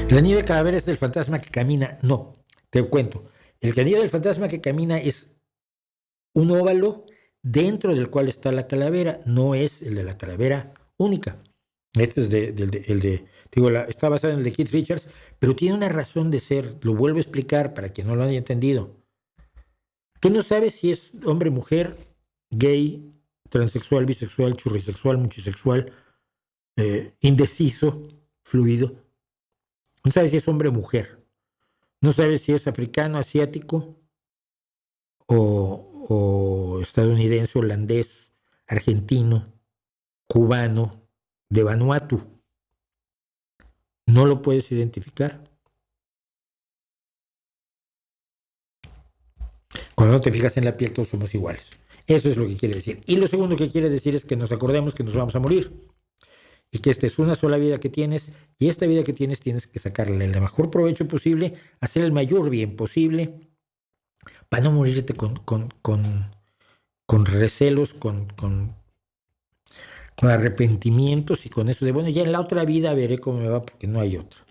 El anillo de calavera es del fantasma que camina. No, te cuento. El anillo del fantasma que camina es un óvalo dentro del cual está la calavera, no es el de la calavera única. Este es está basado en el de Keith Richards, pero tiene una razón de ser. Lo vuelvo a explicar para quien no lo haya entendido. Tú no sabes si es hombre, mujer, gay, transexual, bisexual, churrisexual, multisexual, indeciso, fluido. No sabes si es hombre o mujer. No sabes si es africano, asiático o estadounidense, holandés, argentino, cubano, de Vanuatu. No lo puedes identificar. Cuando no te fijas en la piel, todos somos iguales. Eso es lo que quiere decir. Y lo segundo que quiere decir es que nos acordemos que nos vamos a morir. Y que esta es una sola vida que tienes, y esta vida que tienes que sacarle el mejor provecho posible, hacer el mayor bien posible, para no morirte con recelos, con arrepentimientos y con eso de, bueno, ya en la otra vida veré cómo me va porque no hay otra.